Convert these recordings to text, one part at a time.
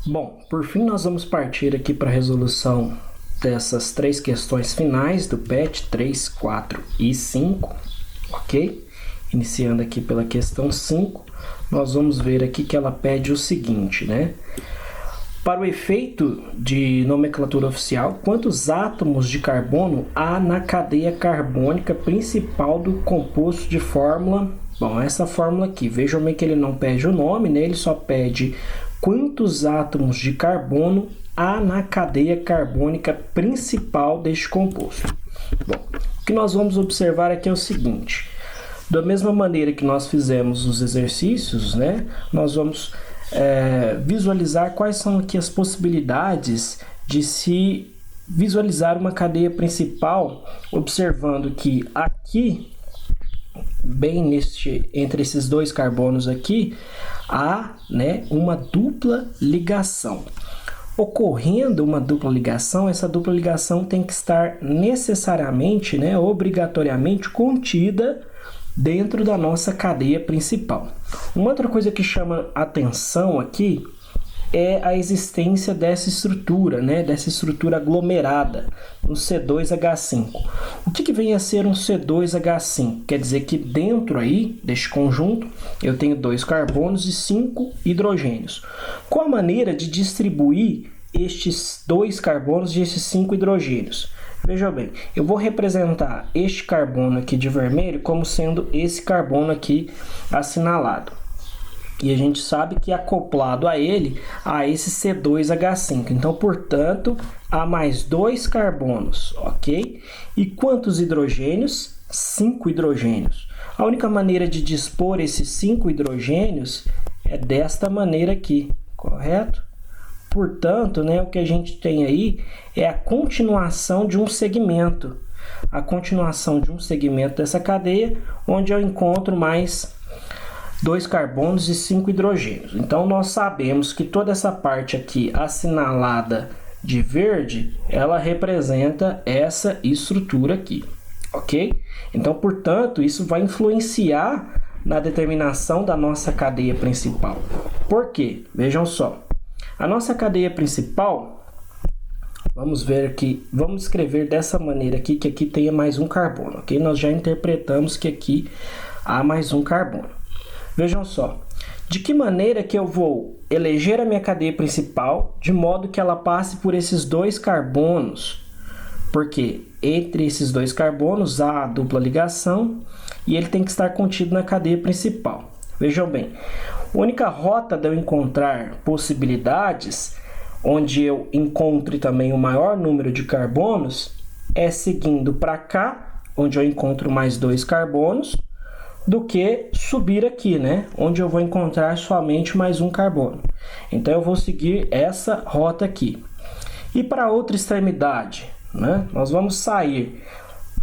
Bom, por fim nós vamos partir aqui para a resolução dessas três questões finais do PET 3, 4 e 5, ok? Iniciando aqui pela questão 5, nós vamos ver aqui que ela pede o seguinte, né? Para o efeito de nomenclatura oficial, quantos átomos de carbono há na cadeia carbônica principal do composto de fórmula? Bom, essa fórmula aqui, vejam bem que ele não pede o nome, né? Ele só pede quantos átomos de carbono há na cadeia carbônica principal deste composto. Bom, o que nós vamos observar aqui é o seguinte, da mesma maneira que nós fizemos os exercícios, né? Nós vamos visualizar quais são aqui as possibilidades de se visualizar uma cadeia principal, observando que aqui, bem entre esses dois carbonos aqui, há, né, uma dupla ligação. Ocorrendo uma dupla ligação, essa dupla ligação tem que estar necessariamente, né, obrigatoriamente contida dentro da nossa cadeia principal. Uma outra coisa que chama atenção aqui é a existência dessa estrutura, né, dessa estrutura aglomerada, o C2H5. O que vem a ser um C2H5? Quer dizer que dentro aí deste conjunto eu tenho 2 carbonos e 5 hidrogênios. Qual a maneira de distribuir estes 2 carbonos e esses 5 hidrogênios? Veja bem, eu vou representar este carbono aqui de vermelho como sendo esse carbono aqui assinalado. E a gente sabe que acoplado a ele, há esse C2H5. Então, portanto, há mais 2 carbonos, ok? E quantos hidrogênios? 5 hidrogênios. A única maneira de dispor esses 5 hidrogênios é desta maneira aqui, correto? Portanto, né, o que a gente tem aí é a continuação de um segmento. A continuação de um segmento dessa cadeia, onde eu encontro mais 2 carbonos e 5 hidrogênios. Então, nós sabemos que toda essa parte aqui assinalada de verde, ela representa essa estrutura aqui, ok? Então, portanto, isso vai influenciar na determinação da nossa cadeia principal. Por quê? Vejam só. A nossa cadeia principal, vamos ver aqui, vamos escrever dessa maneira aqui, que aqui tenha mais um carbono, ok? Nós já interpretamos que aqui há mais um carbono. Vejam só, de que maneira que eu vou eleger a minha cadeia principal de modo que ela passe por esses 2 carbonos? Porque entre esses 2 carbonos há a dupla ligação e ele tem que estar contido na cadeia principal. Vejam bem, a única rota de eu encontrar possibilidades onde eu encontre também o maior número de carbonos é seguindo para cá, onde eu encontro mais 2 carbonos, do que subir aqui, né? Onde eu vou encontrar somente mais um carbono. Então, eu vou seguir essa rota aqui. E para a outra extremidade, né? Nós vamos sair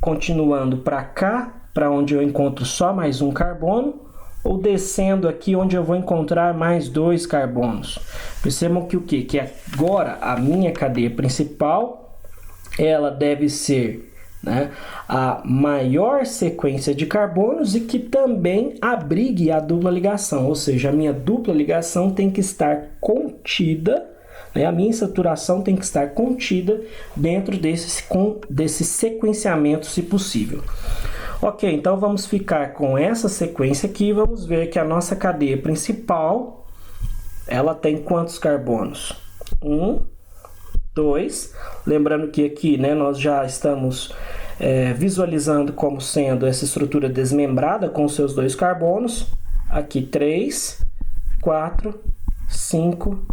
continuando para cá, para onde eu encontro só mais um carbono, ou descendo aqui onde eu vou encontrar mais 2 carbonos. Percebam que o quê? Que agora a minha cadeia principal, ela deve ser, né, a maior sequência de carbonos e que também abrigue a dupla ligação, ou seja, a minha dupla ligação tem que estar contida, né, a minha saturação tem que estar contida dentro desse sequenciamento, se possível. Ok, então vamos ficar com essa sequência aqui e vamos ver que a nossa cadeia principal, ela tem quantos carbonos? 1, 2, lembrando que aqui, né, nós já estamos visualizando como sendo essa estrutura desmembrada com seus 2 carbonos, aqui 3, 4, 5,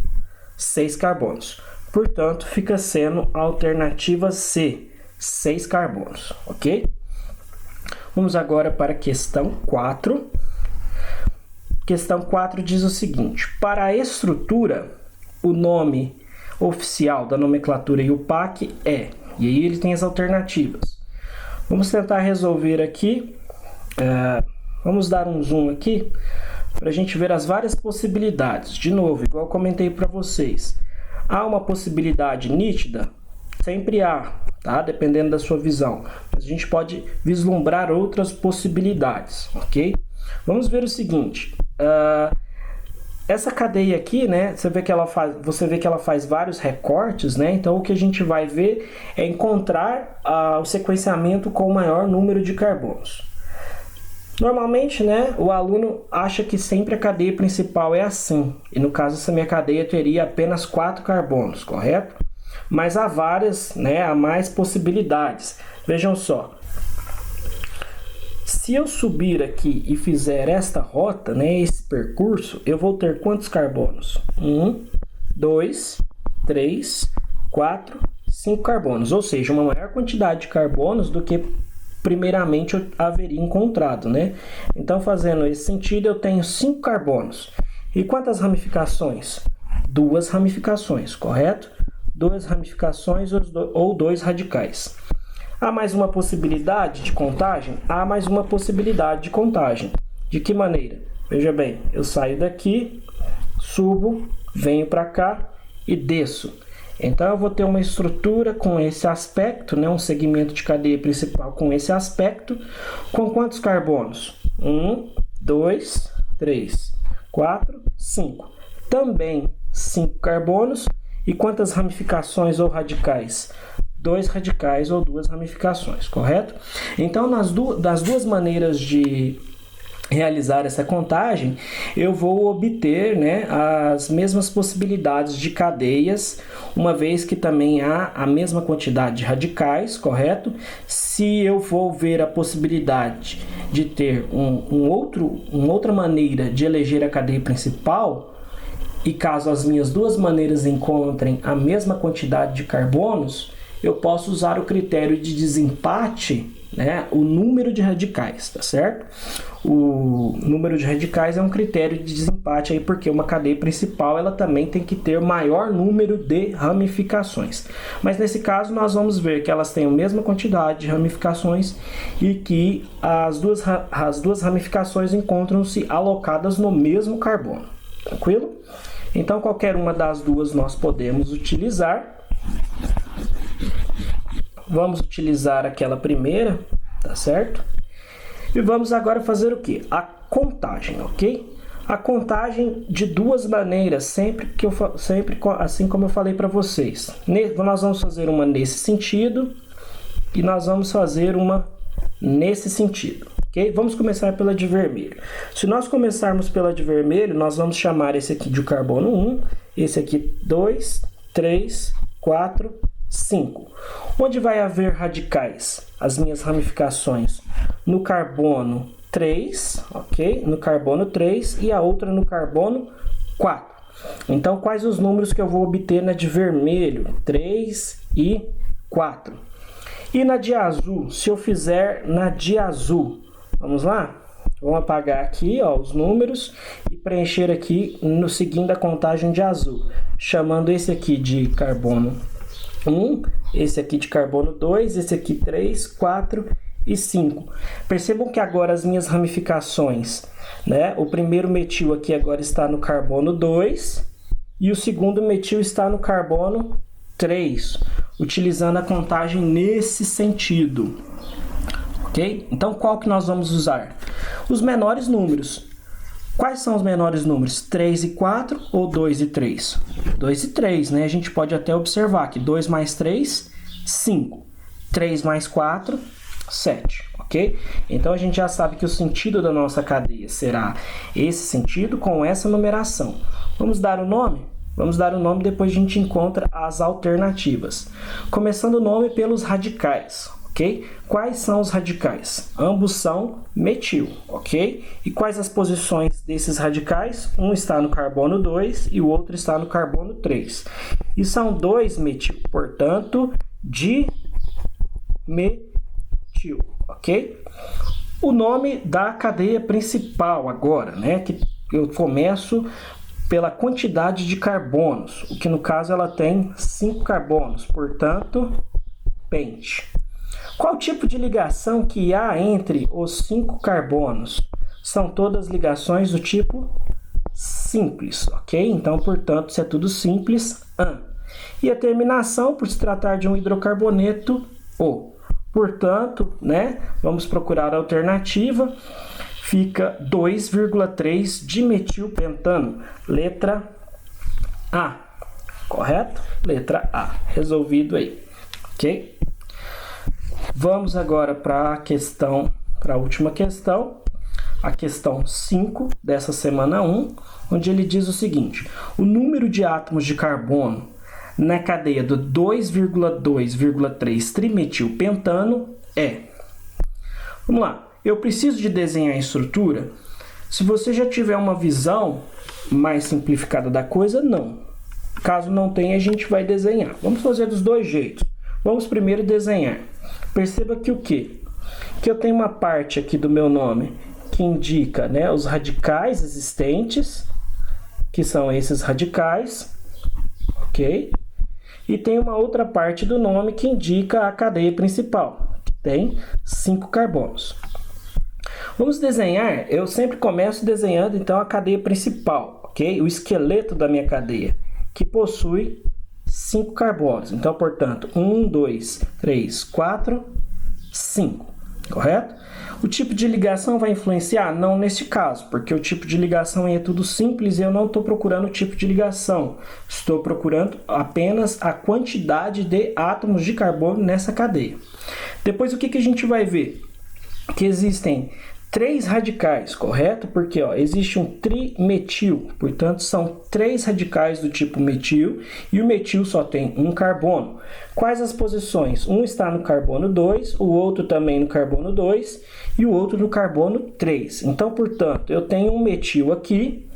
6 carbonos. Portanto, fica sendo a alternativa C, 6 carbonos, ok? Vamos agora para a questão 4. Questão 4 diz o seguinte: para a estrutura, o nome oficial da nomenclatura IUPAC é, e aí ele tem as alternativas. Vamos tentar resolver aqui, vamos dar um zoom aqui, para a gente ver as várias possibilidades. De novo, igual eu comentei para vocês, há uma possibilidade nítida? Sempre há, tá? Dependendo da sua visão. Mas a gente pode vislumbrar outras possibilidades, ok? Vamos ver o seguinte, essa cadeia aqui, né, você vê que ela faz vários recortes, né? Então o que a gente vai ver é encontrar o sequenciamento com o maior número de carbonos. Normalmente, né, o aluno acha que sempre a cadeia principal é assim, e no caso essa minha cadeia teria apenas 4 carbonos, correto? Mas há várias, né, há mais possibilidades. Vejam só, se eu subir aqui e fizer esta rota, né, esse percurso, eu vou ter quantos carbonos? 1, 2, 3, 4, 5 carbonos, ou seja, uma maior quantidade de carbonos do que primeiramente eu haveria encontrado, né? Então, fazendo esse sentido, eu tenho 5 carbonos. E quantas ramificações? 2 ramificações, correto? 2 ramificações ou 2 radicais. Há mais uma possibilidade de contagem? Há mais uma possibilidade de contagem. De que maneira? Veja bem, eu saio daqui, subo, venho para cá e desço. Então, eu vou ter uma estrutura com esse aspecto, né? Um segmento de cadeia principal com esse aspecto. Com quantos carbonos? 1, 2, 3, 4, 5. Também 5 carbonos. E quantas ramificações ou radicais? 2 radicais ou 2 ramificações, correto? Então, das duas maneiras de realizar essa contagem, eu vou obter, né, as mesmas possibilidades de cadeias, uma vez que também há a mesma quantidade de radicais, correto? Se eu vou ver a possibilidade de ter uma outra maneira de eleger a cadeia principal, e caso as minhas duas maneiras encontrem a mesma quantidade de carbonos, eu posso usar o critério de desempate, né, o número de radicais, tá certo? O número de radicais é um critério de desempate aí, porque uma cadeia principal ela também tem que ter maior número de ramificações. Mas nesse caso nós vamos ver que elas têm a mesma quantidade de ramificações e que as duas ramificações encontram-se alocadas no mesmo carbono. Tranquilo? Então qualquer uma das duas nós podemos utilizar. Vamos utilizar aquela primeira, tá certo? E vamos agora fazer o que? A contagem, ok? A contagem de duas maneiras, sempre assim como eu falei para vocês. Nós vamos fazer uma nesse sentido e nós vamos fazer uma nesse sentido, ok? Vamos começar pela de vermelho. Se nós começarmos pela de vermelho, nós vamos chamar esse aqui de carbono 1, esse aqui 2, 3, 4, 5. Onde vai haver radicais? As minhas ramificações no carbono 3, ok? No carbono 3 e a outra no carbono 4. Então, quais os números que eu vou obter na de vermelho? 3 e 4. E na de azul? Se eu fizer na de azul, vamos lá? Vamos apagar aqui, ó, os números e preencher aqui no seguindo a contagem de azul, chamando esse aqui de carbono 1, esse aqui de carbono 2, esse aqui 3, 4 e 5. Percebam que agora as minhas ramificações, né? O primeiro metil aqui agora está no carbono 2 e o segundo metil está no carbono 3, utilizando a contagem nesse sentido. Ok? Então, qual que nós vamos usar? Os menores números. Quais são os menores números? 3 e 4 ou 2 e 3? 2 e 3, né? A gente pode até observar que 2 mais 3, 5. 3 mais 4, 7, ok? Então, a gente já sabe que o sentido da nossa cadeia será esse sentido com essa numeração. Vamos dar o nome? Vamos dar o nome, depois a gente encontra as alternativas. Começando o nome pelos radicais. Ok? Quais são os radicais? Ambos são metil, ok? E quais as posições desses radicais? Um está no carbono 2 e o outro está no carbono 3. E são 2 metil, portanto, dimetil, ok? O nome da cadeia principal agora, né? Que eu começo pela quantidade de carbonos, o que no caso ela tem 5 carbonos, portanto, pente. Qual tipo de ligação que há entre os 5 carbonos? São todas ligações do tipo simples, ok? Então, portanto, se é tudo simples, AN. E a terminação, por se tratar de um hidrocarboneto, O. Portanto, né, vamos procurar a alternativa. fica 2,3 dimetilpentano. Letra A. Correto? Letra A. Resolvido aí. Ok? Vamos agora para a última questão. A questão 5 dessa semana 1, onde ele diz o seguinte: o número de átomos de carbono na cadeia do 2,2,3 trimetilpentano é... Vamos lá. Eu preciso de desenhar a estrutura. Se você já tiver uma visão mais simplificada da coisa, não. Caso não tenha, a gente vai desenhar. Vamos fazer dos dois jeitos. Vamos primeiro desenhar. Perceba que o quê? Que eu tenho uma parte aqui do meu nome que indica, né, os radicais existentes, que são esses radicais, ok? E tem uma outra parte do nome que indica a cadeia principal, que tem 5 carbonos. Vamos desenhar, eu sempre começo desenhando então a cadeia principal, ok? O esqueleto da minha cadeia, que possui 5 carbonos. Então, portanto, 1, 2, 3, 4, 5, correto? O tipo de ligação vai influenciar? Não nesse caso, porque o tipo de ligação aí é tudo simples e eu não estou procurando o tipo de ligação. Estou procurando apenas a quantidade de átomos de carbono nessa cadeia. Depois, o que a gente vai ver? Que existem 3 radicais, correto? Porque ó, existe um trimetil, portanto são 3 radicais do tipo metil e o metil só tem um carbono. Quais as posições? Um está no carbono 2, o outro também no carbono 2 e o outro no carbono 3. Então, portanto, eu tenho um metil aqui,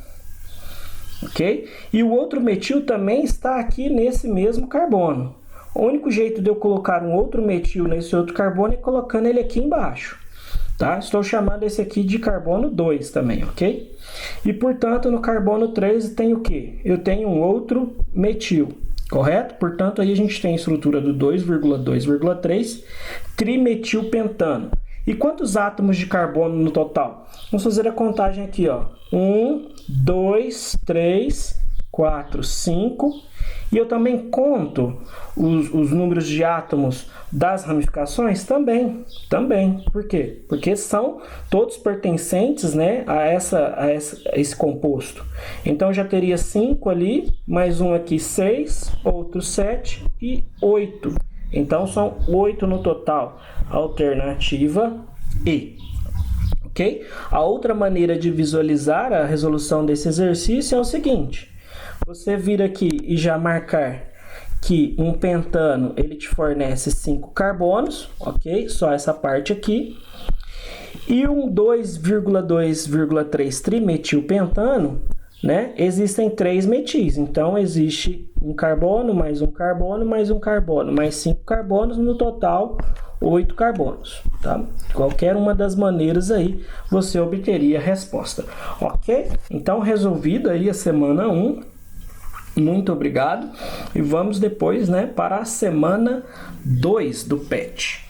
ok? E o outro metil também está aqui nesse mesmo carbono. O único jeito de eu colocar um outro metil nesse outro carbono é colocando ele aqui embaixo. Tá? Estou chamando esse aqui de carbono 2 também, ok? E, portanto, no carbono 3 tem o quê? Eu tenho um outro metil, correto? Portanto, aí a gente tem a estrutura do 2,2,3 trimetilpentano. E quantos átomos de carbono no total? Vamos fazer a contagem aqui, ó. 1, 2, 3, 4, 5. E eu também conto os números de átomos das ramificações também. Por quê? Porque são todos pertencentes, né, a esse composto. Então, já teria 5 ali, mais um aqui 6, outro 7 e 8. Então, são 8 no total. Alternativa E. Ok? A outra maneira de visualizar a resolução desse exercício é o seguinte. Você vir aqui e já marcar que um pentano ele te fornece 5 carbonos, ok? Só essa parte aqui. E um 2,2,3 trimetilpentano, né? Existem 3 metis. Então, existe um carbono, mais um carbono, mais um carbono, mais 5 carbonos, no total 8 carbonos, tá? Qualquer uma das maneiras aí, você obteria a resposta, ok? Então, resolvido aí a semana 1. Muito obrigado. E vamos depois, né, para a semana 2 do PET.